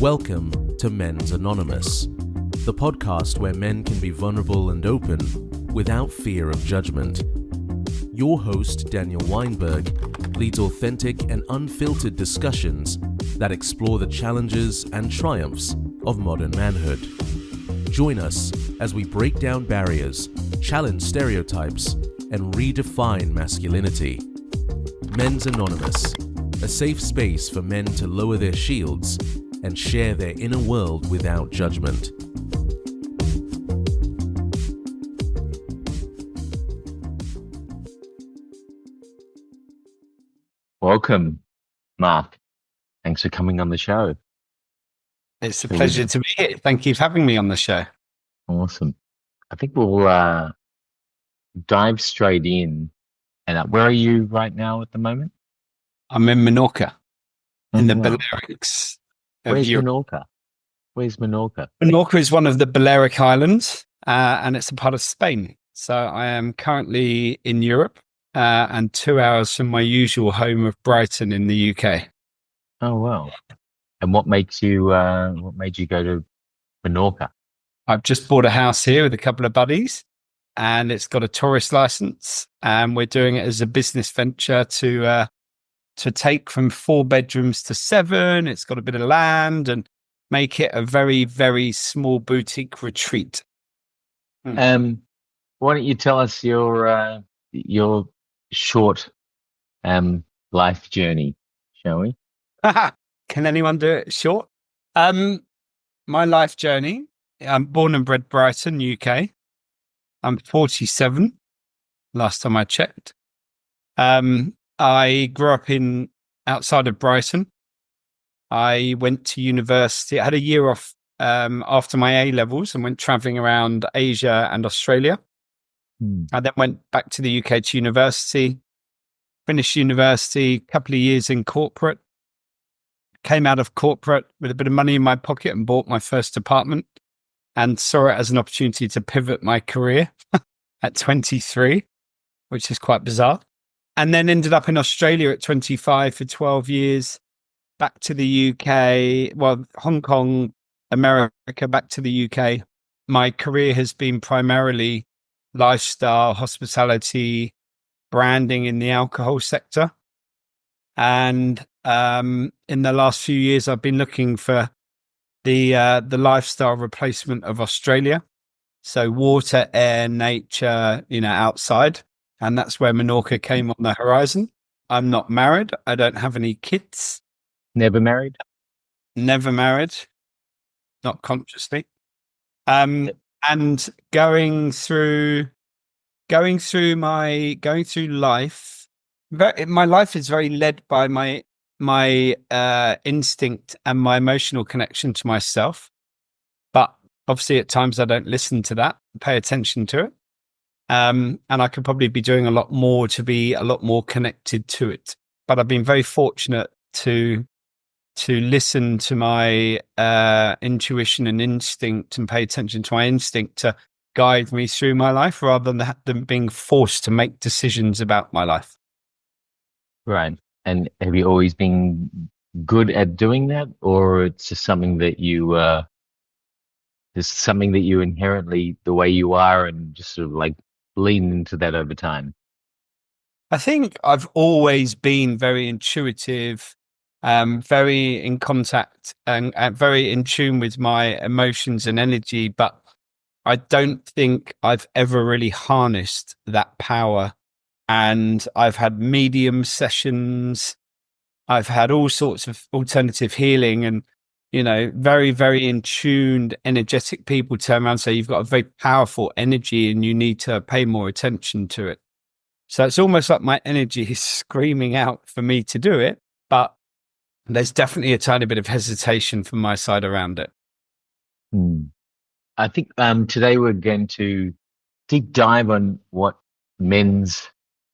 Welcome to Men's Anonymous, the podcast where men can be vulnerable and open without fear of judgment. Your host, Daniel Weinberg, leads authentic and unfiltered discussions that explore the challenges and triumphs of modern manhood. Join us as we break down barriers, challenge stereotypes, and redefine masculinity. Men's Anonymous, a safe space for men to lower their shields and share their inner world without judgment. Welcome, Mark. Thanks for coming on the show. It's a pleasure to be here. Thank you for having me on the show. Awesome. I think we'll dive straight in. And where are you right now at the moment? I'm in Menorca, in the wow. Balearics. Where's Menorca? Where's Menorca? Menorca is one of the Balearic Islands, and it's a part of Spain. So I am currently in Europe and 2 hours from my usual home of Brighton in the UK. Oh, wow. And what made you go to Menorca? I've just bought a house here with a couple of buddies, and it's got a tourist license, and we're doing it as a business venture to take from 4 bedrooms to 7. It's got a bit of land and make it a very, very small boutique retreat. Why don't you tell us your short life journey, shall we? Can anyone do it short? My life journey. I'm born and bred Brighton, UK. I'm 47. Last time I checked. I grew up outside of Brighton. I went to university. I had a year off after my A levels and went traveling around Asia and Australia. I then went back to the UK to university, finished university, a couple of years in corporate. Came out of corporate with a bit of money in my pocket and bought my first apartment and saw it as an opportunity to pivot my career at 23, which is quite bizarre. And then ended up in Australia at 25 for 12 years, back to the UK, Hong Kong, America, back to the UK. My career has been primarily lifestyle, hospitality, branding in the alcohol sector. And in the last few years, I've been looking for the lifestyle replacement of Australia. So water, air, nature, outside. And that's where Menorca came on the horizon. I'm not married. I don't have any kids. Never married? Never married. Not consciously. And going through life, my life is very led by my instinct and my emotional connection to myself. But obviously at times I don't listen to that, pay attention to it. And I could probably be doing a lot more to be a lot more connected to it. But I've been very fortunate to listen to my intuition and instinct and pay attention to my instinct to guide me through my life rather than being forced to make decisions about my life. Right. And have you always been good at doing that, or it's just something that you inherently, the way you are, and just sort of like lean into that over time? I think I've always been very intuitive, very in contact and very in tune with my emotions and energy, but I don't think I've ever really harnessed that power. And I've had medium sessions. I've had all sorts of alternative healing and, very, very in tuned, energetic people turn around and say, you've got a very powerful energy and you need to pay more attention to it. So it's almost like my energy is screaming out for me to do it, but there's definitely a tiny bit of hesitation from my side around it. I think today we're going to deep dive on what men's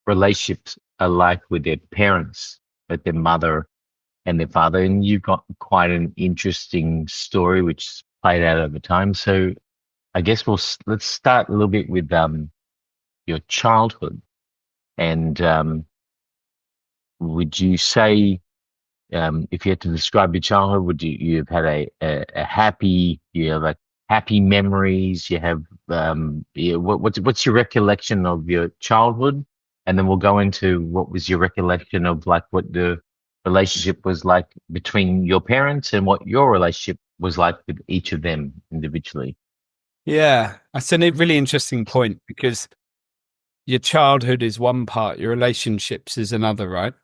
relationships are like with their parents, with their mother and their father. And you've got quite an interesting story which played out over time. So I guess let's start a little bit with your childhood. And would you say if you had to describe your childhood, would you've had a happy, you have like happy memories? You have what's your recollection of your childhood? And then we'll go into what was your recollection of like what the relationship was like between your parents and what your relationship was like with each of them individually. Yeah, that's a really interesting point because your childhood is one part, your relationships is another, right?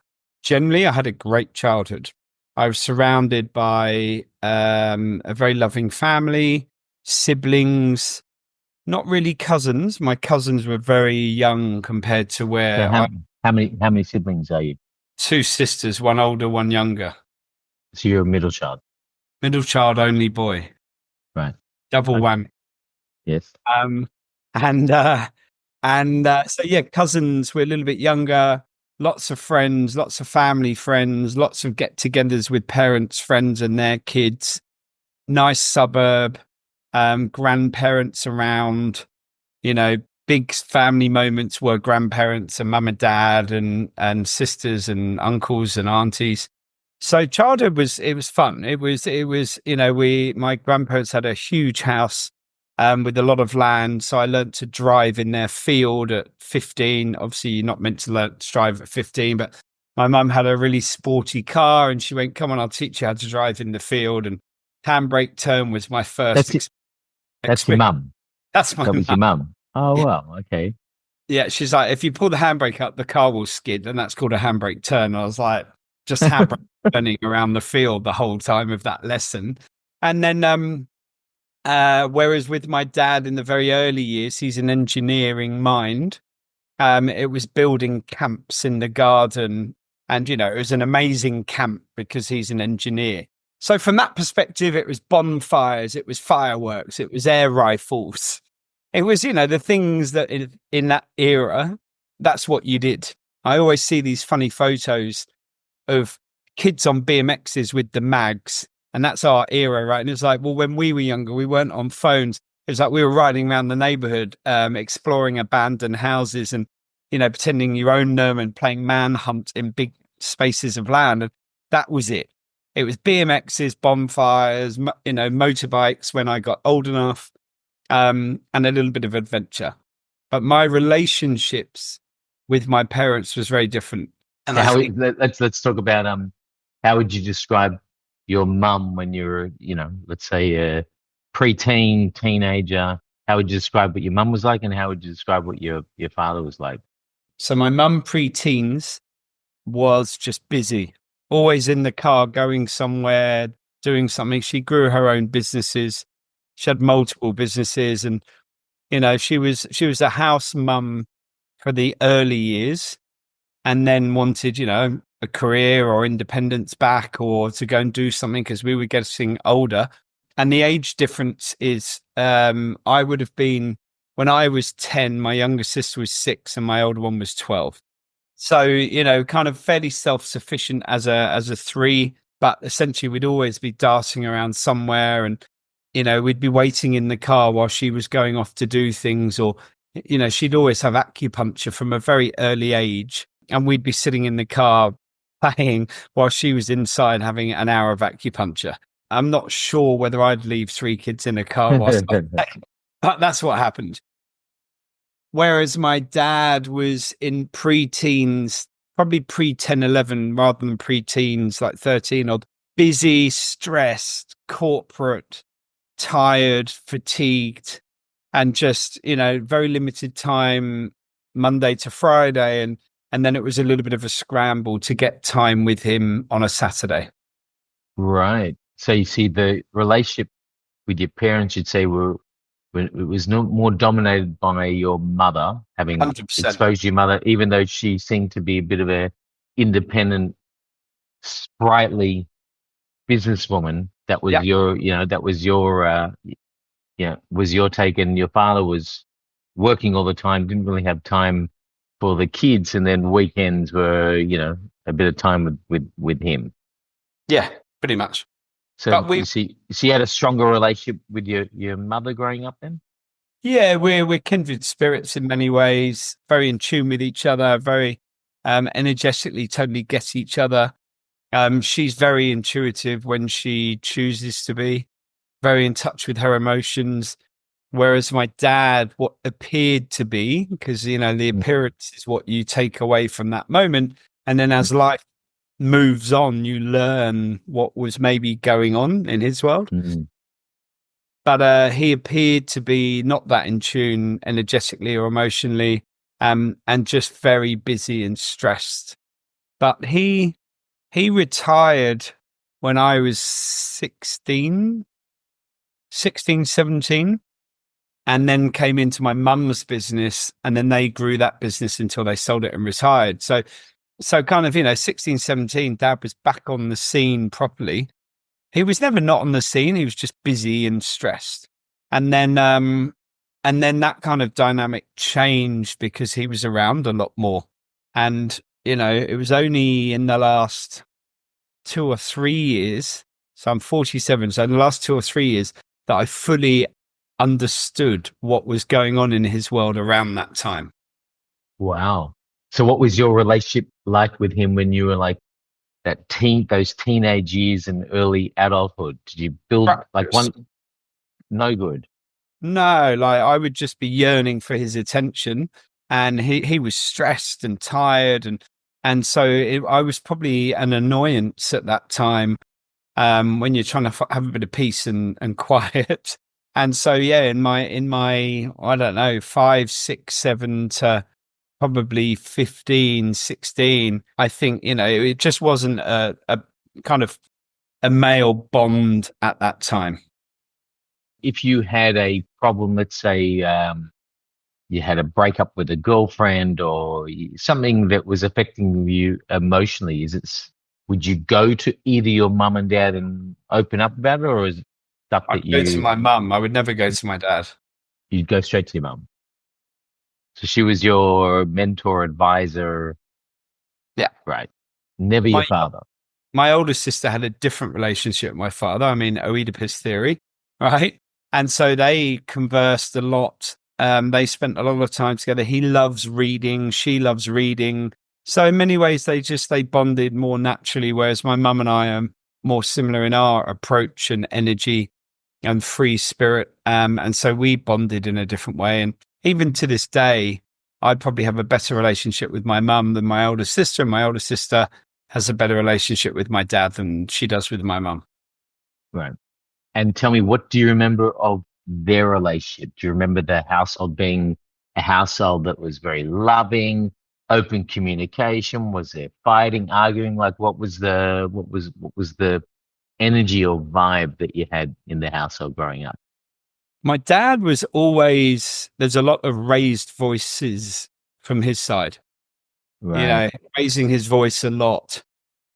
Generally, I had a great childhood. I was surrounded by a very loving family, siblings, not really cousins. My cousins were very young compared to So where how many siblings are you? two sisters, one older, one younger. So you're a middle child, Middle child, only boy. right? Double Okay. whammy. Yes. Um, and so yeah, cousins were a little bit younger. Lots of friends, lots of family friends, lots of get-togethers with parents, friends, and their kids. Nice suburb, grandparents around. You know, big family moments were grandparents and mum and dad and sisters and uncles and aunties. So childhood was fun. It was my grandparents had a huge house with a lot of land. So I learned to drive in their field at 15. Obviously, you're not meant to learn to drive at 15, but my mum had a really sporty car and she went, "Come on, I'll teach you how to drive in the field." And handbrake turn was my first That's it. That's your experience. mum. That's my That was mum. your mum. Oh, well, okay. Yeah, she's like, "If you pull the handbrake up, the car will skid." And that's called a handbrake turn. And I was like, just handbrake turning around the field the whole time of that lesson. And then, whereas with my dad in the very early years, he's an engineering mind. It was building camps in the garden. And, it was an amazing camp because he's an engineer. So from that perspective, it was bonfires, it was fireworks, it was air rifles. It was, the things that in that era, that's what you did. I always see these funny photos of kids on BMXs with the mags, and that's our era, right? And it's like, well, when we were younger, we weren't on phones. It was like we were riding around the neighborhood, exploring abandoned houses and, pretending you owned them and playing manhunt in big spaces of land. And that was it. It was BMXs, bonfires, motorbikes when I got old enough, and a little bit of adventure. But my relationships with my parents was very different. And So I think let's talk about how would you describe your mum when you were, let's say a preteen, teenager? How would you describe what your mum was like, and how would you describe what your father was like? so. My mum, pre-teens, was just busy, always in the car, going somewhere, doing something. She grew her own businesses. She had multiple businesses, and she was a house mum for the early years, and then wanted a career or independence back, or to go and do something because we were getting older. And the age difference is, I would have been, when I was 10, my younger sister was 6 and my older one was 12. So, kind of fairly self-sufficient as a 3, but essentially we'd always be darting around somewhere, and, we'd be waiting in the car while she was going off to do things, or, she'd always have acupuncture from a very early age, and we'd be sitting in the car playing while she was inside having an hour of acupuncture. I'm not sure whether I'd leave 3 kids in a car whilst but that's what happened. Whereas my dad was in pre-teens, probably pre-10, 11, rather than pre-teens, like 13 odd, busy, stressed, corporate, tired, fatigued, and just, very limited time Monday to Friday. And then it was a little bit of a scramble to get time with him on a Saturday. Right. So you see the relationship with your parents, you'd say, it was no more dominated by your mother, having 100%. exposed your mother, even though she seemed to be a bit of a independent, sprightly businesswoman. That was Yeah. was your take. And your father was working all the time, didn't really have time for the kids, and then weekends were, a bit of time with him. Yeah, pretty much. So But you had a stronger relationship with your mother growing up then? yeah, we're kindred spirits in many ways, very in tune with each other, very energetically totally get each other. She's very intuitive when she chooses to be, very in touch with her emotions. Whereas my dad, what appeared to be, because, you know, the appearance is what you take away from that moment. And then as life moves on, you learn what was maybe going on in his world. Mm. But he appeared to be not that in tune energetically or emotionally, and just very busy and stressed. But he retired when I was 16, 17, and then came into my mum's business, and then they grew that business until they sold it and retired. So kind of, you know, 16, 17, dad was back on the scene properly. He was never not on the scene. He was just busy and stressed. And then that kind of dynamic changed because he was around a lot more. And, you know, it was only in the last 2 or 3 years. So I'm 47. So in the last 2 or 3 years that I fully understood what was going on in his world around that time. Wow. So what was your relationship like with him when you were like those teenage years and early adulthood? Did you build like one? No good. No, like I would just be yearning for his attention, and he was stressed and tired, and so I was probably an annoyance at that time, when you're trying to have a bit of peace and quiet. And so yeah, in my I don't know, 5, 6, 7 to probably 15, 16, I think, you know, it just wasn't a kind of a male bond at that time. If you had a problem, let's say you had a breakup with a girlfriend or something that was affecting you emotionally, would you go to either your mum and dad and open up about it, or is it stuff that I'd go to my mum. I would never go to my dad. you'd go straight to your mum? So she was your mentor, advisor. Yeah. Right. Never your father. My older sister had a different relationship with my father. I mean, Oedipus theory, right? And so they conversed a lot. They spent a lot of time together. He loves reading. She loves reading. So in many ways, they bonded more naturally, whereas my mum and I are more similar in our approach and energy and free spirit. And so we bonded in a different way. And even to this day, I probably have a better relationship with my mum than my older sister, and my older sister has a better relationship with my dad than she does with my mum. Right. And tell me, what do you remember of their relationship? Do you remember the household being a household that was very loving, open communication? Was there fighting, arguing? Like, what was the energy or vibe that you had in the household growing up? My dad was always, there's a lot of raised voices from his side. Right. You know, raising his voice a lot.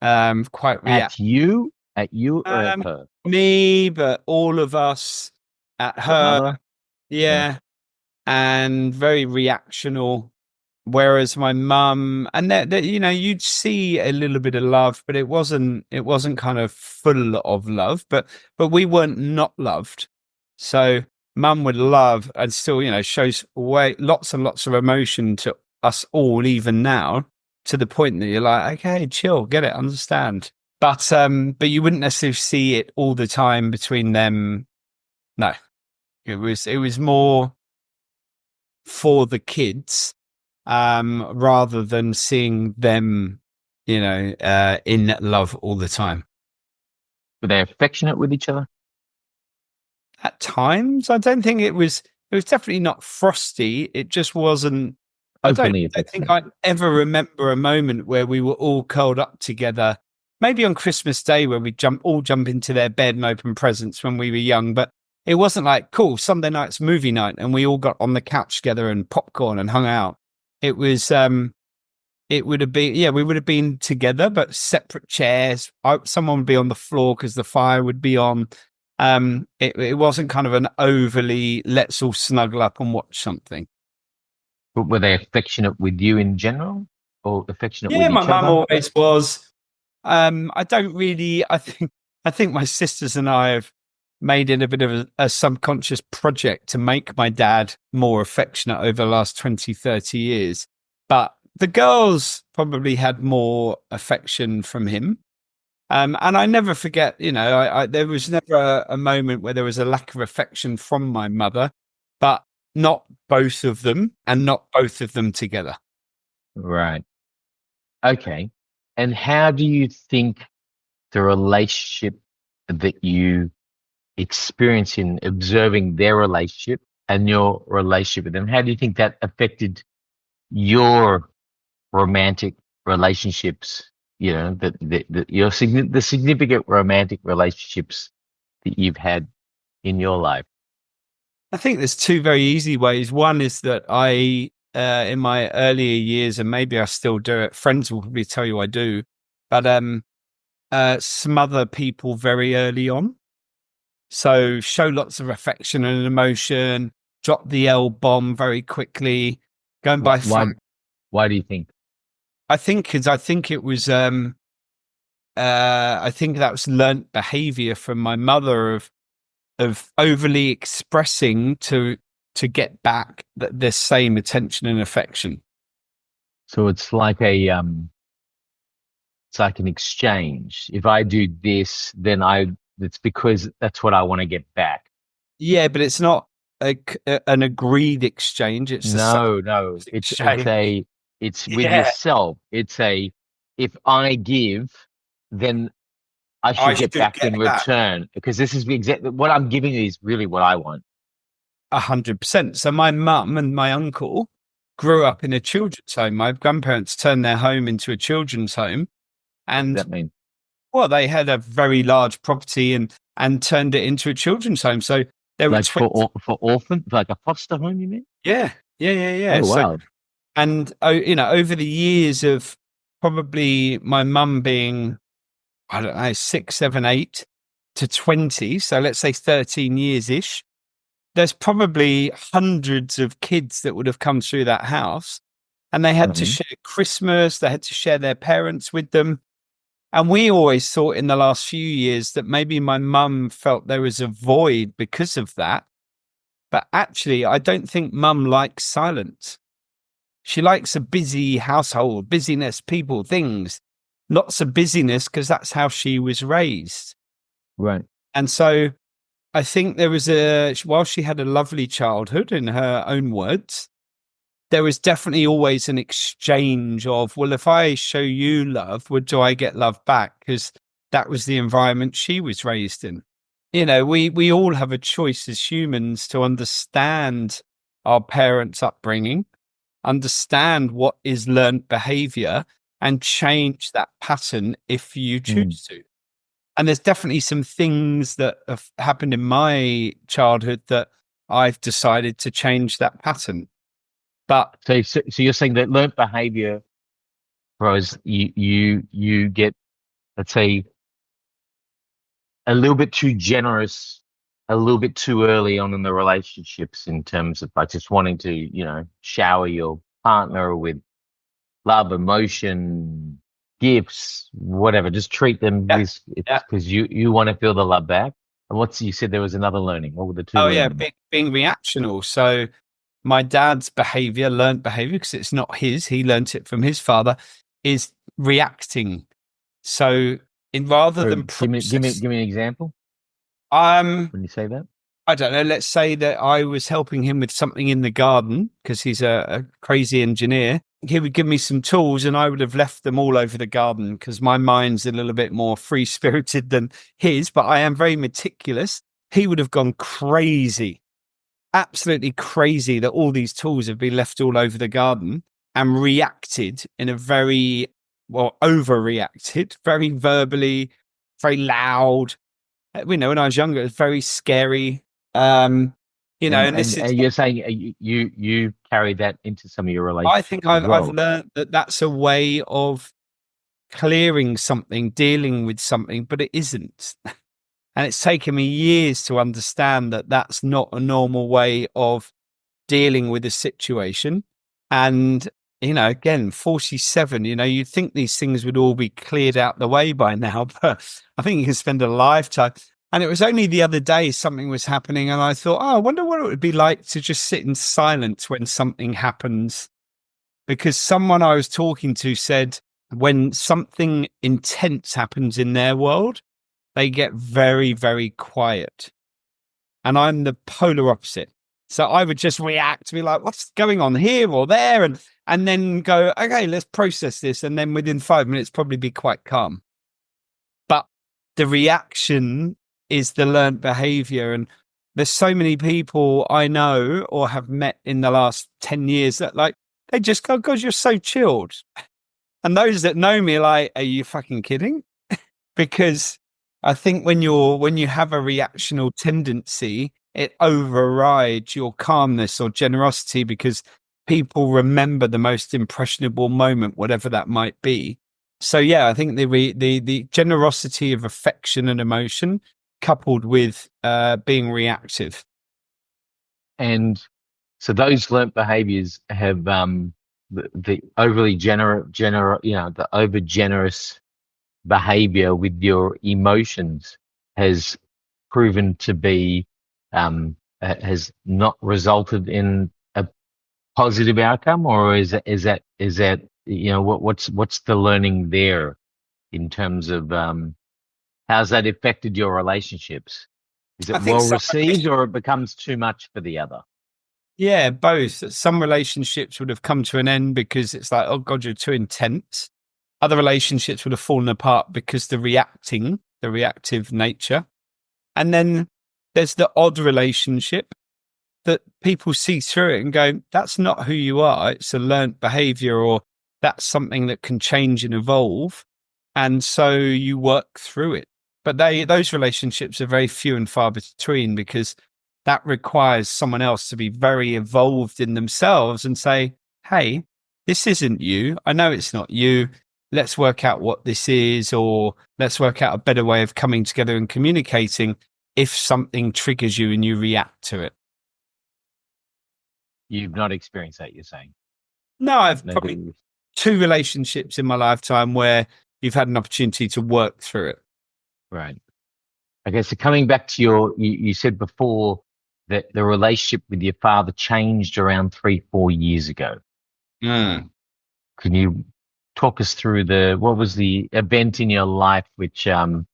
Quite at you or at her? Me, but all of us, at her. Mother? Yeah. And very reactional. Whereas my mum, and that, you know, you'd see a little bit of love, but it wasn't kind of full of love, but we weren't not loved. So mum would love and still, you know, shows lots and lots of emotion to us all, even now, to the point that you're like, okay, chill, get it, understand. But you wouldn't necessarily see it all the time between them. No, it was more for the kids, rather than seeing them, you know, in love all the time. Were they affectionate with each other? At times, I don't think it was definitely not frosty. It just wasn't. Openly I don't think I ever remember a moment where we were all curled up together. Maybe on Christmas Day where we all jump into their bed and open presents when we were young, but it wasn't like, cool, Sunday night's movie night and we all got on the couch together and popcorn and hung out. It was, it would have been, yeah, we would have been together, but separate chairs. Someone would be on the floor because the fire would be on. It wasn't kind of an overly, let's all snuggle up and watch something. But were they affectionate with you in general, or affectionate with each other? Yeah, my mum always was. I don't really, I think my sisters and I have made it a bit of a subconscious project to make my dad more affectionate over the last 20, 30 years. But the girls probably had more affection from him. And I never forget, there was never a moment where there was a lack of affection from my mother, but not both of them and not both of them together. Right. Okay. And how do you think the relationship that you experience in observing their relationship and your relationship with them, how do you think that affected your romantic relationships? The significant romantic relationships that you've had in your life. I think there's two very easy ways. One is that in my earlier years, and maybe I still do it, friends will probably tell you I do, but smother people very early on. So show lots of affection and emotion, drop the L bomb very quickly, go and buy fun. Why do you think? I think it was I think that was learnt behavior from my mother of overly expressing to get back the same attention and affection. So it's like an exchange. If I do this, then it's because that's what I want to get back. Yeah, but it's not an agreed exchange. It's no. It's with yourself. It's if I give, then I should get back in return, because this is exactly what I'm giving you is really what I want. 100%. So my mum and my uncle grew up in a children's home. My grandparents turned their home into a children's home. And what does that mean? Well, they had a very large property and turned it into a children's home. So there were for orphans, like a foster home, you mean? Yeah. Oh, wow. And over the years of probably my mum being, I don't know, 6, 7, 8 to 20, so let's say 13 years ish, there's probably hundreds of kids that would have come through that house, and they had to share Christmas, they had to share their parents with them. And we always thought in the last few years that maybe my mum felt there was a void because of that. But actually, I don't think mum likes silence. She likes a busy household, busyness, people, things, lots of busyness, because that's how she was raised. Right. And so I think there was while she had a lovely childhood in her own words, there was definitely always an exchange of, well, if I show you love, do I get love back? Because that was the environment she was raised in. We all have a choice as humans to understand our parents' upbringing, understand what is learned behavior, and change that pattern if you choose to. And there's definitely some things that have happened in my childhood that I've decided to change that pattern. But so you're saying that learned behavior, Rose, you get, let's say, a little bit too generous, a little bit too early on in the relationships, in terms of like just wanting to, shower your partner with love, emotion, gifts, whatever. Just treat them because you want to feel the love back. And you said there was another learning. What were the two? Being reactional. So my dad's learned behavior, because it's not his, he learnt it from his father, is reacting. So rather than give me an example. When you say that, I don't know. Let's say that I was helping him with something in the garden, because he's a crazy engineer. He would give me some tools and I would have left them all over the garden, because my mind's a little bit more free-spirited than his, but I am very meticulous. He would have gone crazy, absolutely crazy, that all these tools have been left all over the garden, and reacted in a very, overreacted, very verbally, very loud. When I was younger, it was very scary. And you're saying you carry that into some of your relationships. I think I've learned that that's a way of clearing something, dealing with something, but it isn't. And it's taken me years to understand that that's not a normal way of dealing with a situation. And, again, 47, you'd think these things would all be cleared out the way by now, but I think you can spend a lifetime. And it was only the other day something was happening and I thought, I wonder what it would be like to just sit in silence when something happens. Because someone I was talking to said, when something intense happens in their world, they get very, very quiet. And I'm the polar opposite. So I would just react, be like, what's going on here or there? And then go, okay, let's process this. And then within 5 minutes, probably be quite calm. But the reaction is the learned behavior. And there's so many people I know or have met in the last 10 years that like, they just go, God, you're so chilled. And those that know me are like, are you fucking kidding? Because I think when you have a reactional tendency, it overrides your calmness or generosity because people remember the most impressionable moment, whatever that might be. So yeah, I think the generosity of affection and emotion coupled with being reactive. And so those learnt behaviors have the overly the over generous behavior with your emotions has proven to be has not resulted in a positive outcome, or is that what's the learning there in terms of how's that affected your relationships? Is I it think well received, or it becomes too much for the other? yeah, both. Some relationships would have come to an end because it's like, oh God, you're too intense. Other relationships would have fallen apart because the reactive nature. And then there's the odd relationship that people see through it and go, that's not who you are. It's a learnt behavior, or that's something that can change and evolve. And so you work through it. But those relationships are very few and far between because that requires someone else to be very evolved in themselves and say, hey, this isn't you. I know it's not you. Let's work out what this is, or let's work out a better way of coming together and communicating if something triggers you and you react to it. You've not experienced that, you're saying? No, I've probably 2 relationships in my lifetime where you've had an opportunity to work through it. Right. Okay, so coming back to you said before that the relationship with your father changed around 3-4 years ago. Mm. Can you talk us through what was the event in your life which sort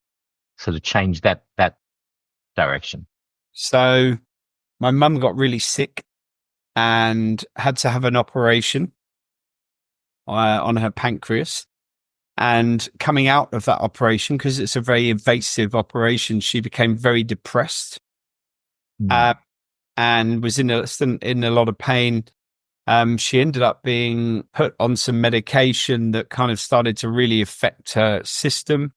of changed that direction? So my mum got really sick and had to have an operation on her pancreas. And coming out of that operation, because it's a very invasive operation, she became very depressed and was in a lot of pain. She ended up being put on some medication that kind of started to really affect her system.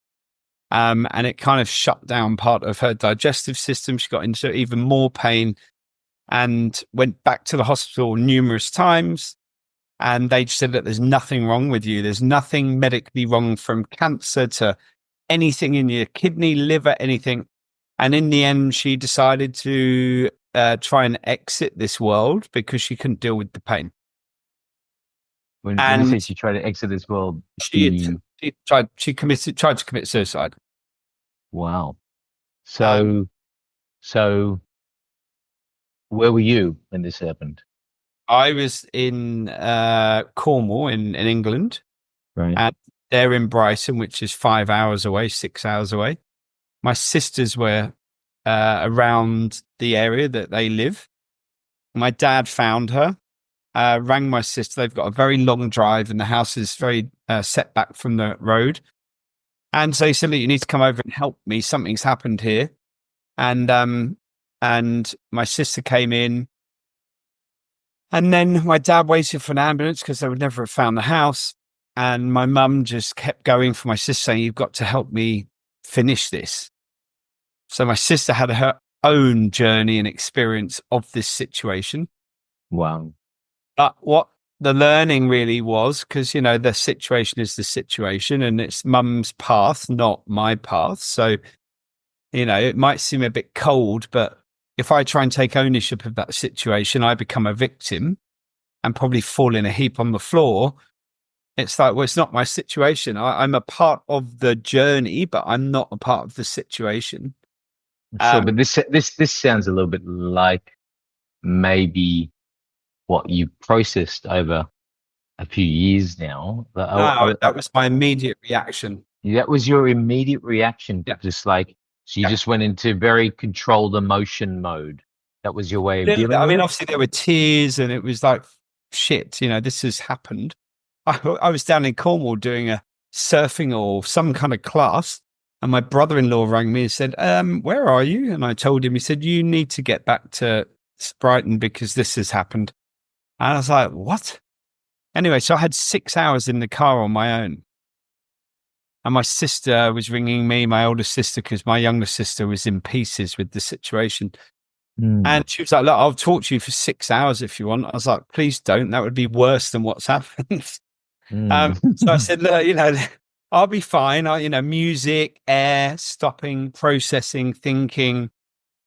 And it kind of shut down part of her digestive system. She got into even more pain and went back to the hospital numerous times. And they said that there's nothing wrong with you. There's nothing medically wrong, from cancer to anything in your kidney, liver, anything. And in the end, she decided to try and exit this world because she couldn't deal with the pain. When you say she tried to exit this world, she tried to commit suicide. Wow. So where were you when this happened? I was in Cornwall in England, Right. and they're in Brighton, which is 5 hours away, 6 hours away. My sisters were around the area that they live. My dad found her, rang my sister. They've got a very long drive, and the house is very set back from the road. And so he said, "Look, you need to come over and help me. Something's happened here." And my sister came in. And then my dad waited for an ambulance because they would never have found the house. And my mum just kept going for my sister, saying, "You've got to help me finish this." So my sister had her own journey and experience of this situation. Wow. But what the learning really was, because, the situation is the situation and it's mum's path, not my path. So, it might seem a bit cold, but if I try and take ownership of that situation, I become a victim and probably fall in a heap on the floor. It's like, well, it's not my situation. I'm a part of the journey, but I'm not a part of the situation. Sure, but this sounds a little bit like maybe what you processed over a few years now. But No, that was my immediate reaction. that was your immediate reaction, Yeah. just like, so you Yeah. just went into very controlled emotion mode. That was your way of Little bit. dealing I with mean, it? obviously there were tears, and it was like, shit, this has happened. I was down in Cornwall doing a surfing or some kind of class, and my brother-in-law rang me and said, where are you? And I told him. He said, you need to get back to Brighton because this has happened. And I was like, what? Anyway, so I had 6 hours in the car on my own. And my sister was ringing me, my older sister, because my younger sister was in pieces with the situation. And she was like, look, I'll talk to you for 6 hours if you want. I was like, please don't. That would be worse than what's happened. So I said, look, I'll be fine. Music, air, stopping, processing, thinking.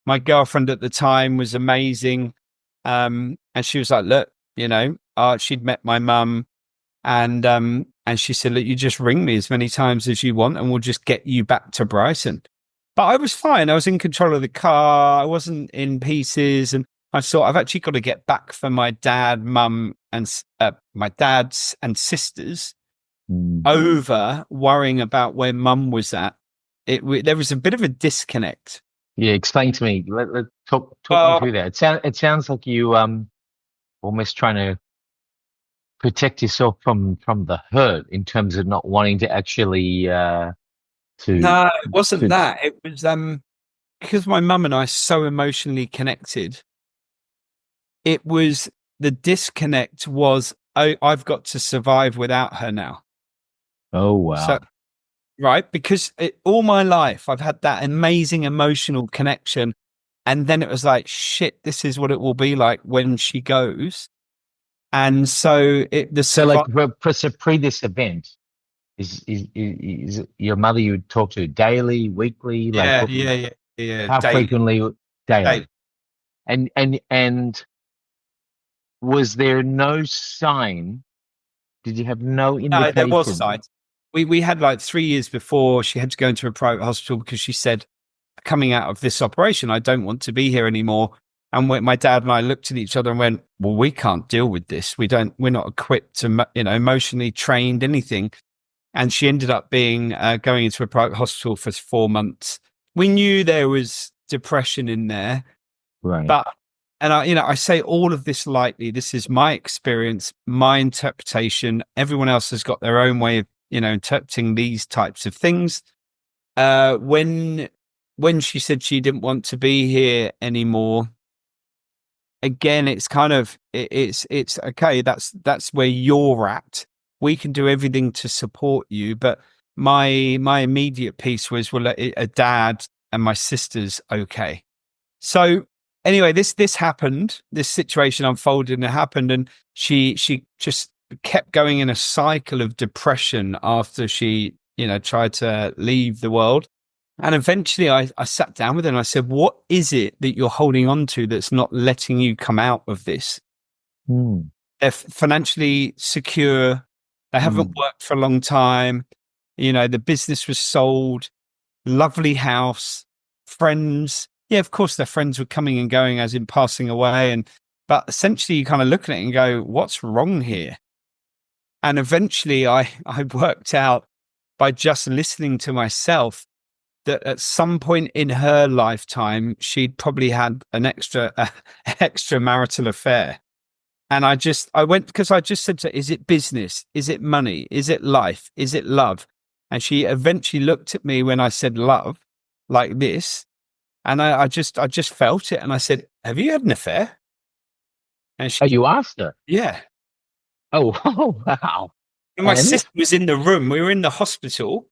My girlfriend at the time was amazing. And she was like, look, she'd met my mum, and she said, look, you just ring me as many times as you want and we'll just get you back to Brighton. But I was fine. I was in control of the car. I wasn't in pieces. And I thought, I've actually got to get back for my dad, mum, and my dad's and sisters over worrying about where mum was at. There was a bit of a disconnect. Yeah, explain to me. Let talk me through that. It sounds like you almost trying to protect yourself from the hurt in terms of not wanting to actually No, it wasn't that. It was because my mum and I are so emotionally connected. It was the disconnect was, I've got to survive without her now. Oh wow. So, right, because all my life I've had that amazing emotional connection, and then it was like, shit, this is what it will be like when she goes. And so pre this event, is your mother you would talk to daily, weekly, yeah. how Daily. frequently? Daily. And was there no sign? Did you have no indication? No, there was signs. We had like 3 years before she had to go into a private hospital because she said, coming out of this operation, I don't want to be here anymore. And when my dad and I looked at each other and went, well, we can't deal with this. We're not equipped to, emotionally trained anything. And she ended up going into a private hospital for 4 months. We knew there was depression in there, right? And I say all of this lightly. This is my experience, my interpretation. Everyone else has got their own way of, interpreting these types of things. When she said she didn't want to be here anymore, again, it's kind of it's okay. That's where you're at. We can do everything to support you, but my immediate piece was, well, a dad and my sister's okay. So anyway, this happened. This situation unfolded and it happened, and she just kept going in a cycle of depression after she tried to leave the world. And eventually I sat down with her and I said, what is it that you're holding on to that's not letting you come out of this? They're financially secure. They haven't worked for a long time. The business was sold, lovely house, friends. Yeah, of course, their friends were coming and going as in passing away. But essentially you kind of look at it and go, what's wrong here? And eventually I worked out by just listening to myself that at some point in her lifetime, she'd probably had an extramarital affair. And I went, because I just said to her, is it business? Is it money? Is it life? Is it love? And she eventually looked at me when I said love like this. And I just felt it. And I said, have you had an affair? And you asked her? Yeah. Oh, wow. And my sister was in the room. We were in the hospital.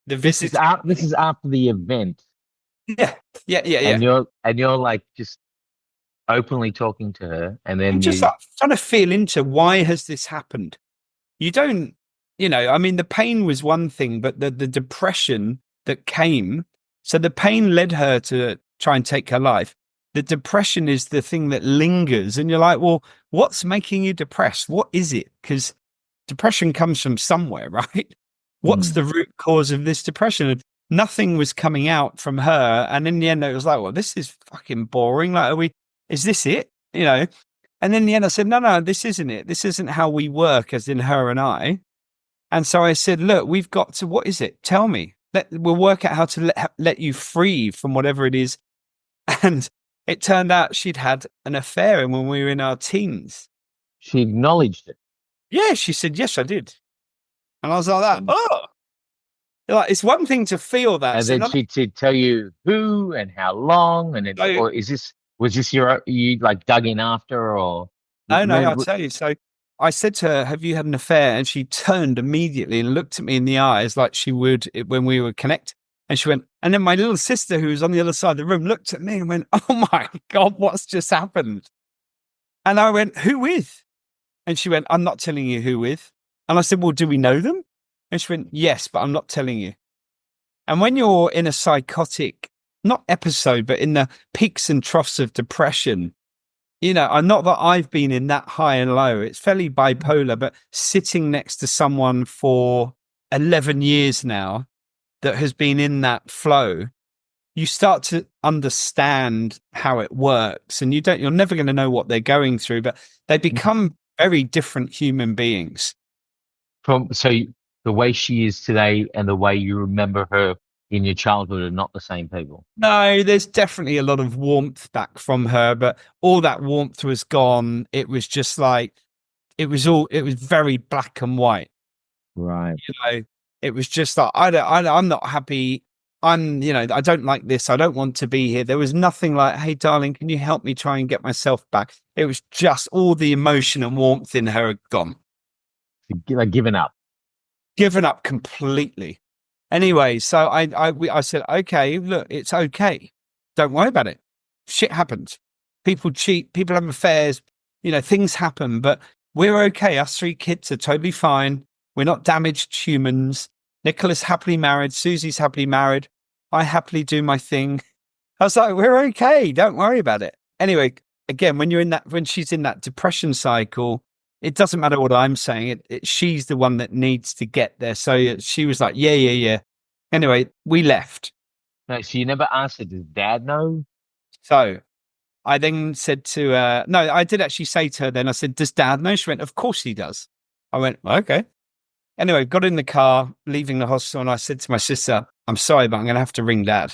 This is after the event. Yeah. And you're like just openly talking to her, and then I'm just like trying to feel into, why has this happened? You don't, I mean, the pain was one thing, but the depression that came. So the pain led her to try and take her life. The depression is the thing that lingers, and you're like, well, what's making you depressed? What is it? Because depression comes from somewhere, right? What's the root cause of this depression? And nothing was coming out from her. And in the end, it was like, well, this is fucking boring. Like, is this it? And in the end, I said, no, this isn't it. This isn't how we work, as in her and I. And so I said, look, we've got to, what is it? Tell me. We'll work out how to let you free from whatever it is. And it turned out she'd had an affair when we were in our teens. She acknowledged it. Yeah, she said, yes, I did. And I was like that. Oh, like, it's one thing to feel that. And then she'd tell you who and how long, and then, or was this you like dug in after, or? No, I'll tell you. So I said to her, have you had an affair? And she turned immediately and looked at me in the eyes like she would when we would connect. And she went, and then my little sister, who was on the other side of the room, looked at me and went, oh my God, what's just happened? And I went, who with? And she went, I'm not telling you who with. And I said, well, do we know them? And she went, yes, but I'm not telling you. And when you're in a psychotic, not episode, but in the peaks and troughs of depression, you know, I'm not that I've been in that high and low. It's fairly bipolar, but sitting next to someone for 11 years now that has been in that flow, you start to understand how it works, and you're never going to know what they're going through, but they become very different human beings. So the way she is today and the way you remember her in your childhood are not the same people. No, there's definitely a lot of warmth back from her, but all that warmth was gone. It was just like, it was very black and white. Right. You know, it was just like, I'm not happy. I don't like this. I don't want to be here. There was nothing like, hey, darling, can you help me try and get myself back? It was just all the emotion and warmth in her had gone. Like given up completely. Anyway, so I said, okay, look, it's okay. Don't worry about it. Shit happens. People cheat. People have affairs. You know, things happen, but we're okay. Us 3 kids are totally fine. We're not damaged humans. Nicola's happily married. Susie's happily married. I happily do my thing. I was like, we're okay. Don't worry about it. Anyway, again, when she's in that depression cycle, it doesn't matter what I'm saying. She's the one that needs to get there. So she was like, yeah. Anyway, we left. No, so you never asked her, does Dad know? So I then said to no, I did actually say to her then, I said, does Dad know? She went, of course he does. I went, okay. Anyway, got in the car, leaving the hospital, and I said to my sister, I'm sorry, but I'm going to have to ring Dad.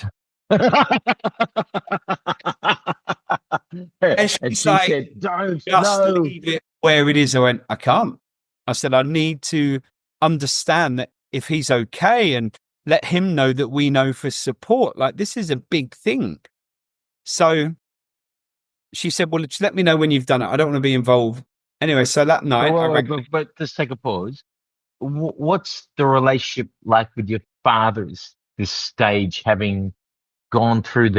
And she said, don't, no. Leave it where it is. I went, I can't. I said, I need to understand that if he's okay, and let him know that we know for support. Like, this is a big thing. So she said, well, just let me know when you've done it. I don't want to be involved. Anyway, so that night, but just take a pause. What's the relationship like with your fathers this stage, having gone through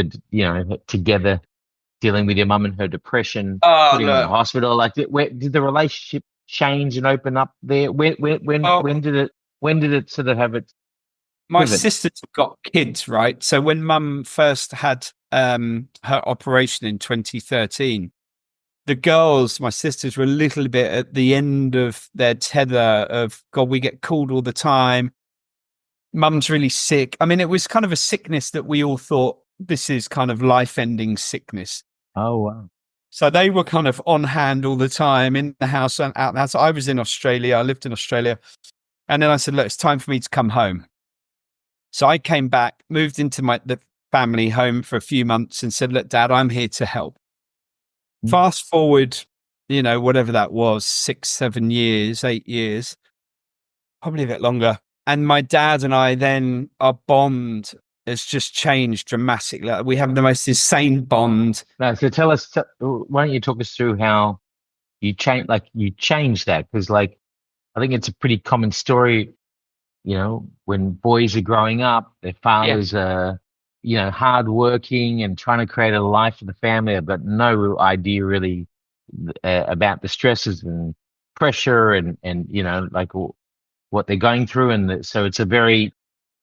together, dealing with your mum and her depression, putting her in the hospital? Like, did the relationship change and open up there? When did it sort of have its? My sister's got kids, right? So when mum first had her operation in 2013, the girls, my sisters, were a little bit at the end of their tether of, God, we get called all the time. Mum's really sick. I mean, it was kind of a sickness that we all thought, this is kind of life-ending sickness. Oh, wow. So they were kind of on hand all the time, in the house and out the house. I was in Australia. I lived in Australia. And then I said, look, it's time for me to come home. So I came back, moved into the family home for a few months, and said, look, Dad, I'm here to help. Fast forward, whatever that was, 6, 7 years, 8 years, probably a bit longer. And my dad and I then, our bond has just changed dramatically. We have the most insane bond. No, so tell us, why don't you talk us through how you changed that? Because I think it's a pretty common story, when boys are growing up, their fathers are, hardworking and trying to create a life for the family, but no idea really about the stresses and pressure and what they're going through. And so it's a very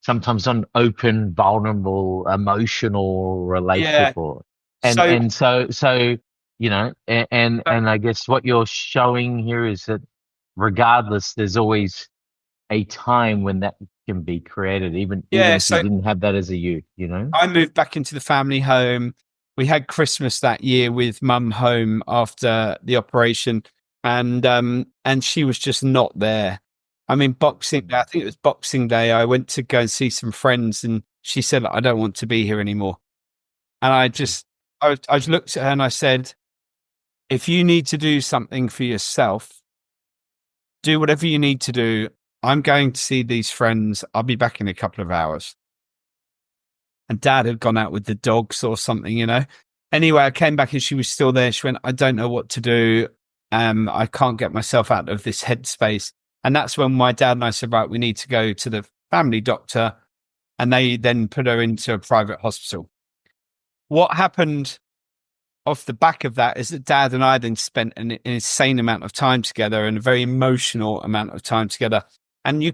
sometimes an open, vulnerable, emotional relationship. And I guess what you're showing here is that regardless, there's always a time when that can be created, even if you didn't have that as a youth, I moved back into the family home. we had Christmas that year with mum home after the operation, and she was just not there. I mean, Boxing Day, I think it was Boxing Day, I went to go and see some friends, and she said, I don't want to be here anymore. And I looked at her and I said, if you need to do something for yourself, do whatever you need to do. I'm going to see these friends. I'll be back in a couple of hours. And Dad had gone out with the dogs or something, you know. Anyway, I came back and she was still there. She went, I don't know what to do. I can't get myself out of this headspace. And that's when my dad and I said, right, we need to go to the family doctor. And they then put her into a private hospital. What happened off the back of that is that Dad and I then spent an insane amount of time together and a very emotional amount of time together. And you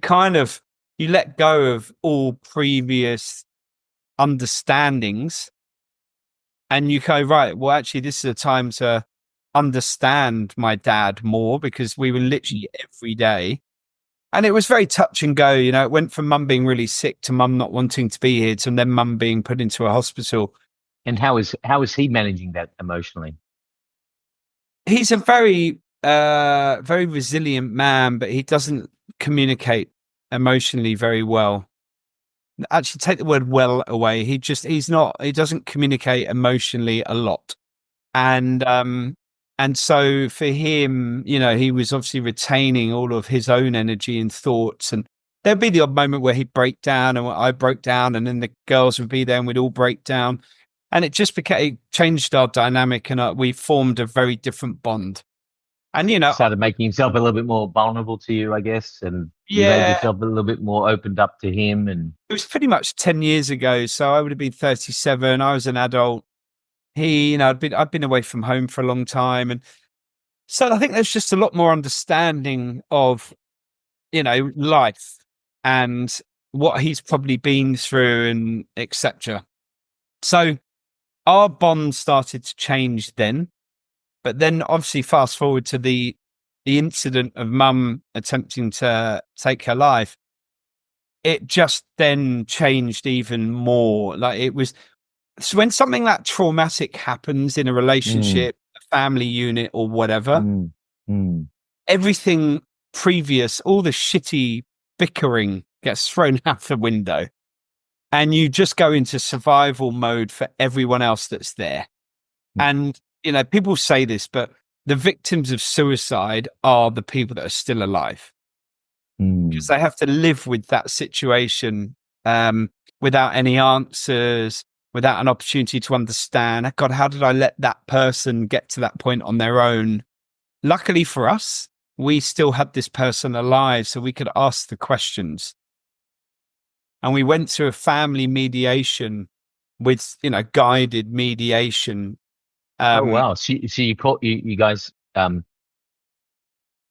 let go of all previous understandings and you go, right, well, actually, this is a time to understand my dad more, because we were literally every day. And it was very touch and go. You know, it went from mum being really sick to mum not wanting to be here to then mum being put into a hospital. And how is he managing that emotionally? He's a very, very resilient man, but he doesn't communicate emotionally very well. Actually, take the word well away. He doesn't communicate emotionally a lot. And so for him, you know, he was obviously retaining all of his own energy and thoughts. And there'd be the odd moment where he'd break down and I broke down, and then the girls would be there and we'd all break down. And it changed our dynamic, and we formed a very different bond. And, you know, started making himself a little bit more vulnerable to you, I guess. And you made yourself a little bit more opened up to him. And it was pretty much 10 years ago. So I would have been 37. I was an adult. I'd been away from home for a long time. And so I think there's just a lot more understanding of, you know, life and what he's probably been through and etc. So our bond started to change then. But then obviously fast forward to the incident of mum attempting to take her life. It just then changed even more. Like, it was, so when something that traumatic happens in a relationship, a family unit or whatever, everything previous, all the shitty bickering gets thrown out the window, and you just go into survival mode for everyone else that's there. And, you know, people say this, but the victims of suicide are the people that are still alive, because they have to live with that situation without any answers, without an opportunity to understand, God, how did I let that person get to that point on their own? Luckily for us, we still had this person alive, so we could ask the questions. And we went through a family mediation with, you know, guided mediation. Oh wow! So you guys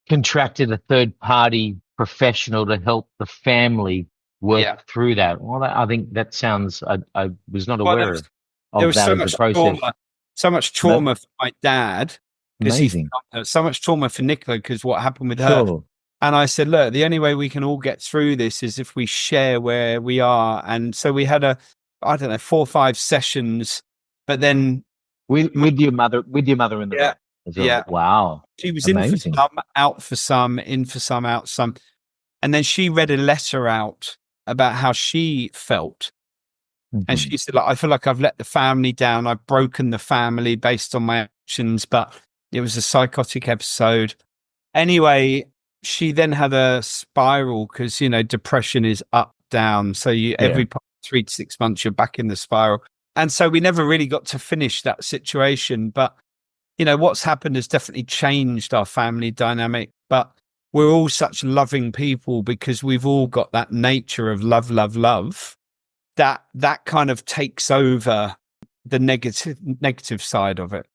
contracted a third party professional to help the family work through that. Well, I think that sounds. I was not aware of there was that so as much a process. So much trauma for my dad. Amazing. So much trauma for Nicola because what happened with her. And I said, look, the only way we can all get through this is if we share where we are. And so we had 4 or 5 sessions, but then with your mother in the room as well. Yeah. Wow. She was amazing. In for some, out for some, in for some, out some. And then she read a letter out about how she felt. And she said, like, I feel like I've let the family down. I've broken the family based on my actions, but it was a psychotic episode. Anyway, she then had a spiral because, you know, depression is up, down. So every 3 to 6 months, you're back in the spiral. And so we never really got to finish that situation. But, you know, what's happened has definitely changed our family dynamic. But we're all such loving people because we've all got that nature of love, love, love. That kind of takes over the negative side of it.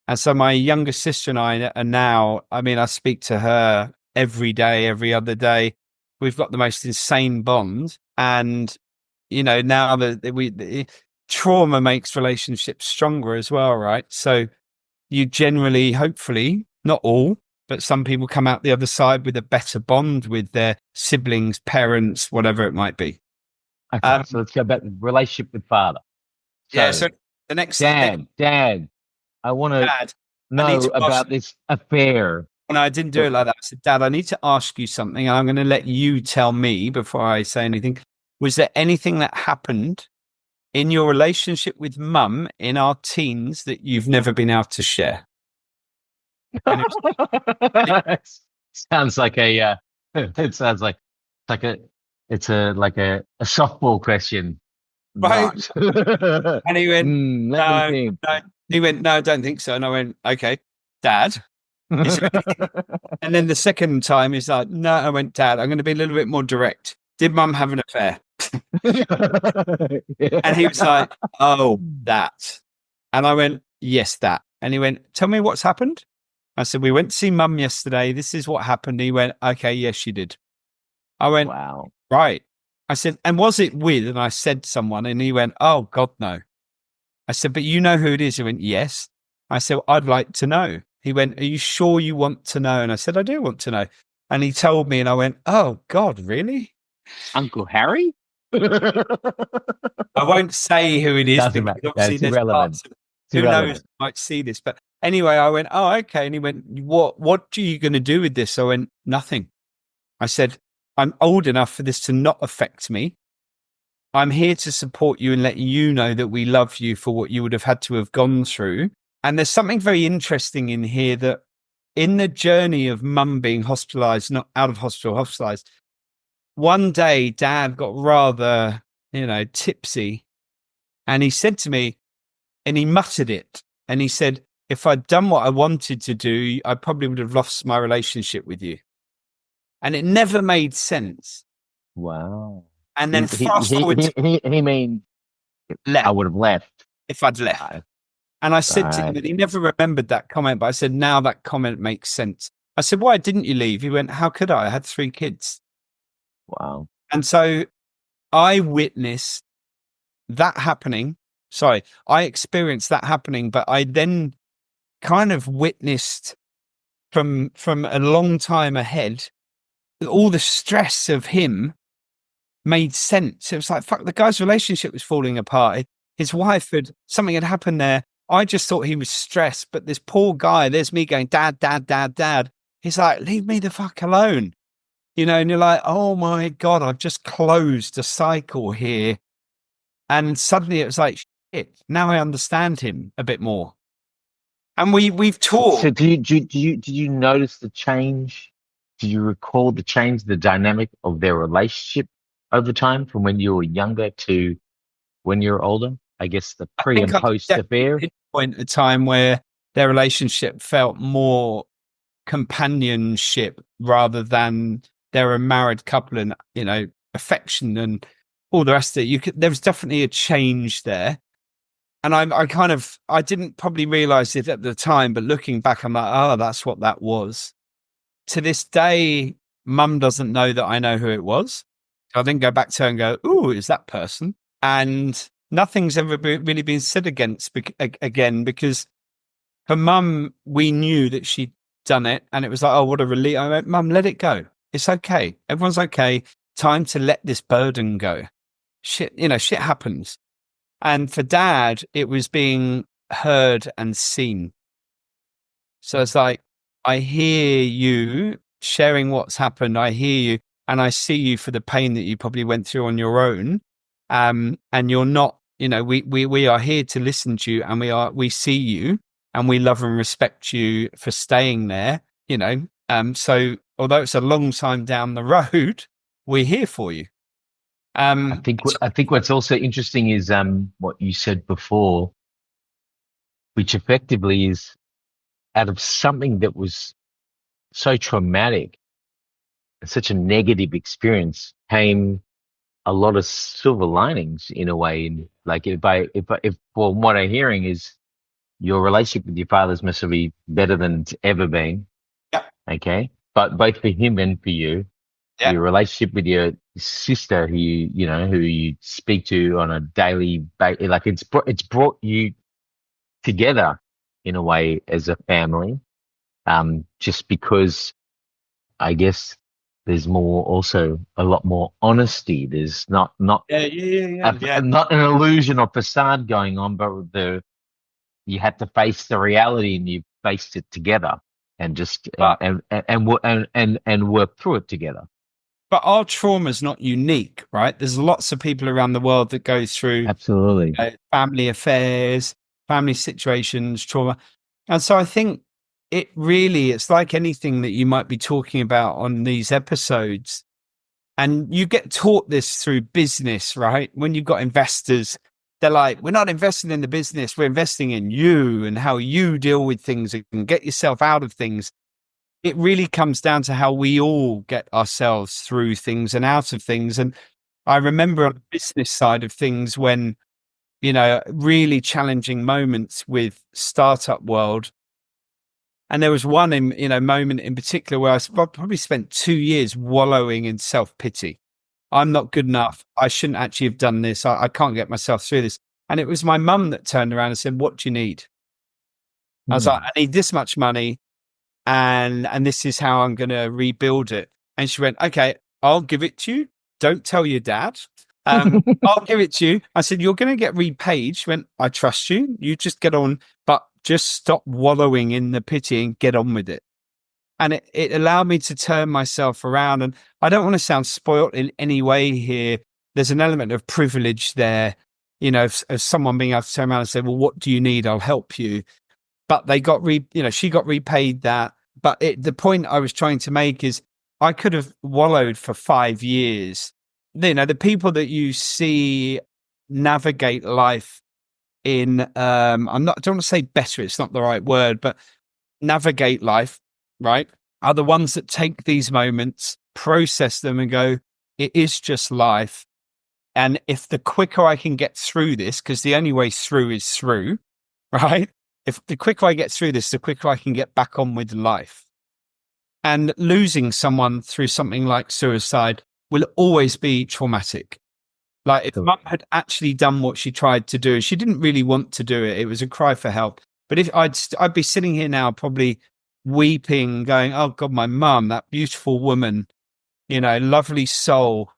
And so my younger sister and I are now, I mean, I speak to her every day, every other day. We've got the most insane bond. And, you know, now that trauma makes relationships stronger as well, right? So you generally, hopefully, not all, but some people come out the other side with a better bond with their siblings, parents, whatever it might be. Okay, so let's go back to relationship with father. So The next Dad, I want to Dad, I need know to ask. about this affair. And I didn't do it like that. I said, Dad, I need to ask you something, and I'm going to let you tell me before I say anything. Was there anything that happened in your relationship with Mum in our teens that you've never been able to share? And Sounds like a. It sounds like a. It's like a softball question. right. Not. And he went, Let me no, think. no. He went, no, I don't think so. And I went, okay, Dad. Is there anything? And then the second time he's like, no. I went, Dad, I'm going to be a little bit more direct. Did Mum have an affair? And he was like, oh, that. And I went, yes, that. And he went, tell me what's happened. I said, we went to see Mum yesterday. This is what happened. He went, okay, yes, she did. I went, Wow. right. I said, and was it with? And I said someone, and he went, oh, God, no. I said, but you know who it is? He went, yes. I said, well, I'd like to know. He went, are you sure you want to know? And I said, I do want to know. And he told me, and I went, oh, God, really? Uncle Harry? I won't say who it is Doesn't because matter. obviously That's there's irrelevant. parts. Who knows? Might see this, but anyway, I went, oh, okay. And he went, what are you going to do with this? I went, nothing. I said, I'm old enough for this to not affect me. I'm here to support you and let you know that we love you for what you would have had to have gone through. And there's something very interesting in here that in the journey of Mum being hospitalized, not out of hospital, hospitalized, one day Dad got rather, tipsy. And he said to me, and he muttered it, and he said, if I'd done what I wanted to do, I probably would have lost my relationship with you. And it never made sense. Wow. And then fast forward, he mean left. I would have left if I'd left. And I said to him, and he never remembered that comment, but I said, now that comment makes sense. I said, why didn't you leave? He went, how could I? I had 3 kids. Wow. And so I witnessed that happening. Sorry, I experienced that happening, but I then kind of witnessed from a long time ahead, all the stress of him made sense. It was like, fuck, the guy's relationship was falling apart. His wife something had happened there. I just thought he was stressed, but this poor guy, there's me going, Dad, Dad, Dad, Dad. He's like, leave me the fuck alone. And you're like, oh my God, I've just closed a cycle here. And suddenly it was like, shit, now I understand him a bit more. And we've talked. So did you notice the change? Did you recall the change, the dynamic of their relationship over time from when you were younger to when you're older? I guess the pre and post affair. At a point in time where their relationship felt more companionship rather than they're a married couple and, affection and all the rest of it. There was definitely a change there. And I didn't probably realize it at the time, but looking back, I'm like, oh, that's what that was. To this day, Mum doesn't know that I know who it was. I then go back to her and go, ooh, is that person? And nothing's ever really been said again, because for Mum, we knew that she'd done it. And it was like, oh, what a relief. I went, Mum, let it go. It's okay. Everyone's okay. Time to let this burden go. Shit happens. And for Dad, it was being heard and seen. So it's like, I hear you sharing what's happened. I hear you and I see you for the pain that you probably went through on your own. And you're not, we are here to listen to you, and we see you and we love and respect you for staying there, So although it's a long time down the road, we're here for you. I think what's also interesting is what you said before, which effectively is out of something that was so traumatic, such a negative experience, came a lot of silver linings in a way. And like if well, what I'm hearing is your relationship with your father's must be better than it's ever been. Yeah. Okay. But both for him and for you. Yeah. Your relationship with your sister, who you speak to on a daily basis, like it's brought you together in a way as a family. Just because, I guess, there's more, also a lot more honesty. There's not Yeah. not an illusion or facade going on, but you had to face the reality, and you faced it together, and just But and work through it together. but our trauma is not unique, right? There's lots of people around the world that go through Absolutely. family affairs, family situations, trauma. And so I think it's like anything that you might be talking about on these episodes. And you get taught this through business, right? When you've got investors, they're like, we're not investing in the business, we're investing in you and how you deal with things and get yourself out of things. It really comes down to how we all get ourselves through things and out of things. And I remember on the business side of things when, really challenging moments with startup world. And there was one moment in particular where probably spent 2 years wallowing in self-pity. I'm not good enough. I shouldn't actually have done this. I can't get myself through this. And it was my mum that turned around and said, what do you need? I was like, I need this much money, and this is how I'm going to rebuild it. And she went, okay, I'll give it to you. Don't tell your dad. I'll give it to you. I said, you're going to get repaid. She went, I trust you. You just get on, but just stop wallowing in the pity and get on with it. And it allowed me to turn myself around. And I don't want to sound spoilt in any way here. There's an element of privilege there, of someone being able to turn around and say, well, what do you need? I'll help you. But they got she got repaid that. But the point I was trying to make is I could have wallowed for 5 years. The people that you see navigate life in, I don't want to say better, it's not the right word, but navigate life, right, are the ones that take these moments, process them and go, it is just life. And if the quicker I can get through this, because the only way through is through, right? If the quicker I get through this, the quicker I can get back on with life. And losing someone through something like suicide will always be traumatic. Like if mum had actually done what she tried to do, she didn't really want to do it. It was a cry for help. But if I'd be sitting here now, probably weeping, going, "Oh God, my mum, that beautiful woman, lovely soul."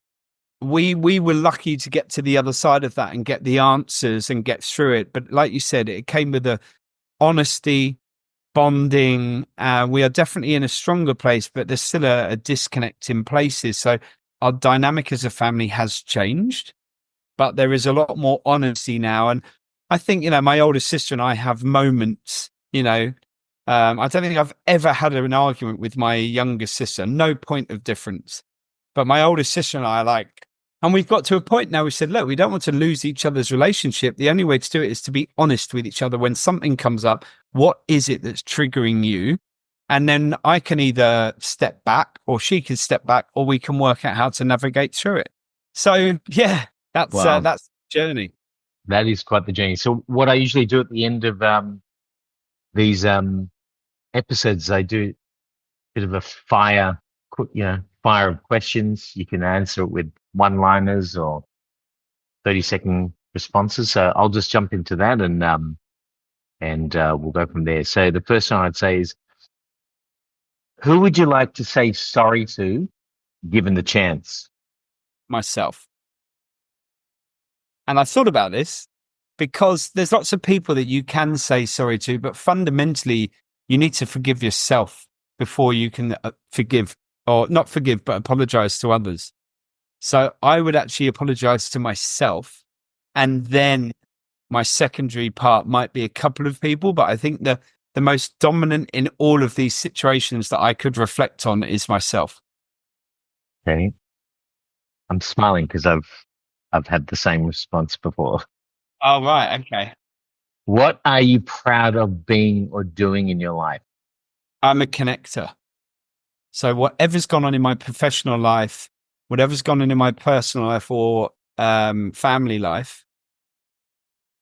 We were lucky to get to the other side of that and get the answers and get through it. But like you said, it came with the honesty, bonding. We are definitely in a stronger place, but there's still a disconnect in places. So our dynamic as a family has changed, but there is a lot more honesty now. And I think, my older sister and I have moments, I don't think I've ever had an argument with my younger sister, no point of difference. But my older sister and I and we've got to a point now, we said, look, we don't want to lose each other's relationship. The only way to do it is to be honest with each other. When something comes up, what is it that's triggering you? And then I can either step back or she can step back, or we can work out how to navigate through it. So yeah, that's the journey. That is quite the journey. So what I usually do at the end of these episodes, I do a bit of a fire of questions. You can answer it with one-liners or 30-second responses. So I'll just jump into that and we'll go from there. So the first one I'd say is, who would you like to say sorry to, given the chance? Myself. And I thought about this because there's lots of people that you can say sorry to, but fundamentally you need to forgive yourself before you can forgive, or not forgive, but apologize to others. So I would actually apologize to myself. And then my secondary part might be a couple of people, but I think the most dominant in all of these situations that I could reflect on is myself. Okay. I'm smiling because I've had the same response before. Oh, right. Okay. What are you proud of being or doing in your life? I'm a connector. So whatever's gone on in my professional life, whatever's gone on in my personal life or family life,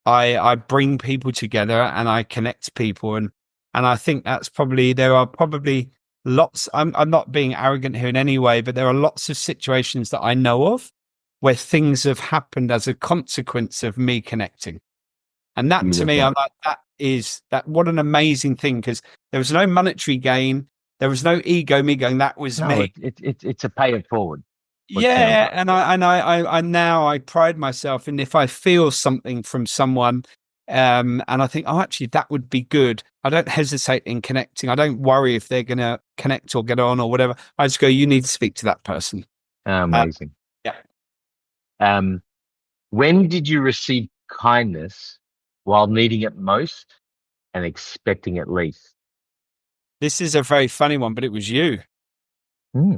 I bring people together and I connect people. And I think there are probably lots, I'm not being arrogant here in any way, but there are lots of situations that I know of where things have happened as a consequence of me connecting. And that to me, I'm like, what an amazing thing, because there was no monetary gain. There was no ego me going, that was No, me. it's a pay it forward. What sounds Yeah, like. and I now I pride myself in, if I feel something from someone, and I think, oh, actually that would be good, I don't hesitate in connecting. I don't worry if they're going to connect or get on or whatever. I just go, you need to speak to that person. Amazing. Yeah. When did you receive kindness while needing it most and expecting it least? This is a very funny one, but it was you. Hmm.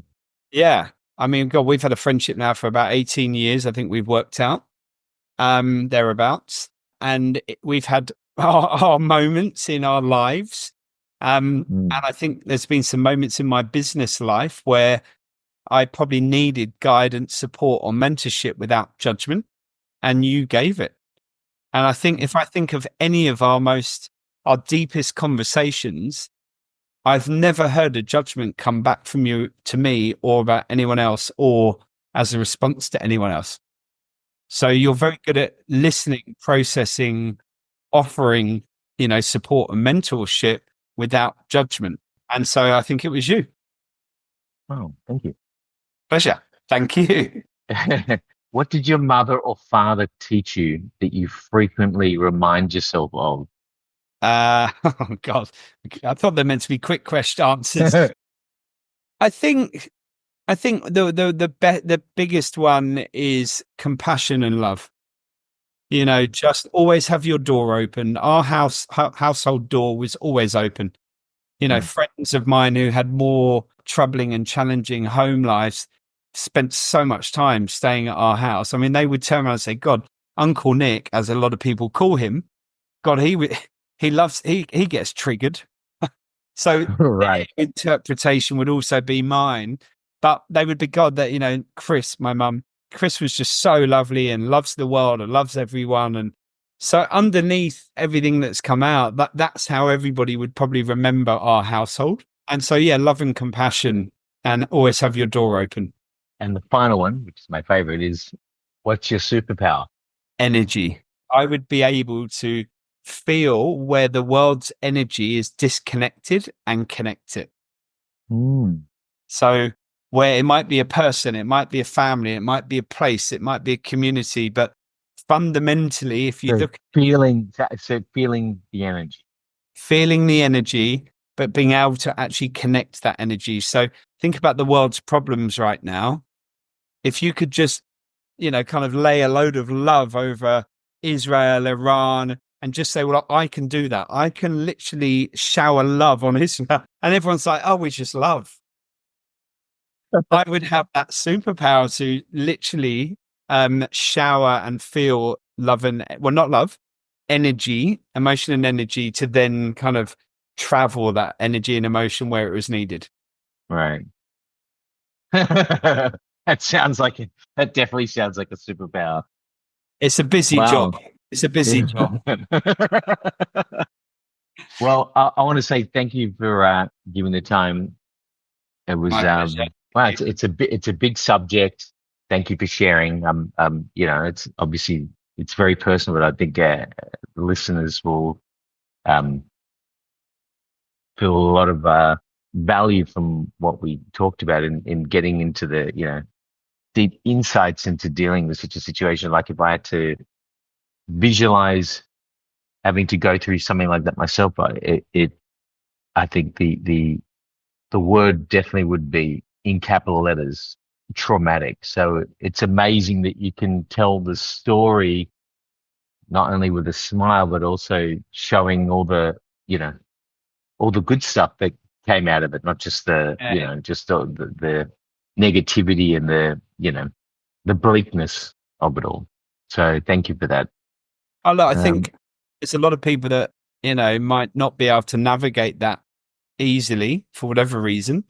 Yeah. I mean, God, we've had a friendship now for about 18 years. I think we've worked out, thereabouts. And we've had our moments in our lives. And I think there's been some moments in my business life where I probably needed guidance, support, or mentorship without judgment. And you gave it. And I think if I think of any of our deepest conversations, I've never heard a judgment come back from you to me or about anyone else or as a response to anyone else. So you're very good at listening, processing, offering, support and mentorship without judgment. And so I think it was you. Oh, thank you. Pleasure. Thank you. What did your mother or father teach you that you frequently remind yourself of? Oh God, I thought they meant to be quick question answers. I think the biggest one is compassion and love. Just always have your door open. Our household door was always open. Friends of mine who had more troubling and challenging home lives spent so much time staying at our house. I mean, they would turn around and say, God, Uncle Nick, as a lot of people call him, God, he gets triggered. So Right. interpretation would also be mine, but they would be, God, that, Chris, my mum, Chris was just so lovely and loves the world and loves everyone. And so underneath everything that's come out, that's how everybody would probably remember our household. And so, yeah, love and compassion and always have your door open. And the final one, which is my favorite, is what's your superpower? Energy. I would be able to feel where the world's energy is disconnected and connect it. So where it might be a person, it might be a family, it might be a place, it might be a community, but fundamentally, if you look feeling the energy, but being able to actually connect that energy. So think about the world's problems right now. If you could just, kind of lay a load of love over Israel, Iran, and just say, well, I can do that. I can literally shower love on Israel. And everyone's like, oh, we just love. I would have that superpower to literally shower and feel love not love, energy, emotion and energy, to then kind of travel that energy and emotion where it was needed. Right. That definitely sounds like a superpower. It's a busy job. It's a busy job. Well, I want to say thank you for giving the time. It was wow. It's a big subject. Thank you for sharing. It's obviously it's very personal, but I think the listeners will feel a lot of value from what we talked about in getting into the deep insights into dealing with such a situation. Like if I had to visualize having to go through something like that myself, I think the word definitely would be in capital letters, traumatic. So it's amazing that you can tell the story not only with a smile, but also showing all the good stuff that came out of it, not just the negativity and the bleakness of it all. So thank you for that. I think it's a lot of people that, might not be able to navigate that easily for whatever reason.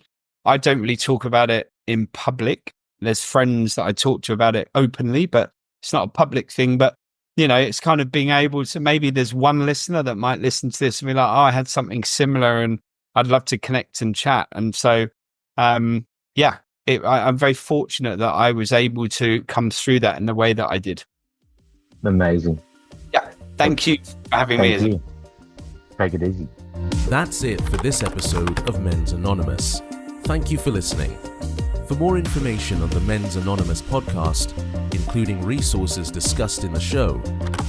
I don't really talk about it in public. There's friends that I talk to about it openly, but it's not a public thing. But, it's kind of being able to, maybe there's one listener that might listen to this and be like, oh, I had something similar and I'd love to connect and chat. And so, I'm very fortunate that I was able to come through that in the way that I did. Amazing. Yeah. Thank you for having me. Take it easy. That's it for this episode of Men's Anonymous. Thank you for listening. For more information on the Men's Anonymous podcast, including resources discussed in the show,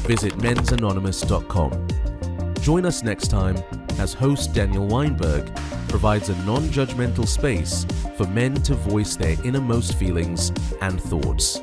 visit mensanonymous.com. Join us next time as host Daniel Weinberg provides a non-judgmental space for men to voice their innermost feelings and thoughts.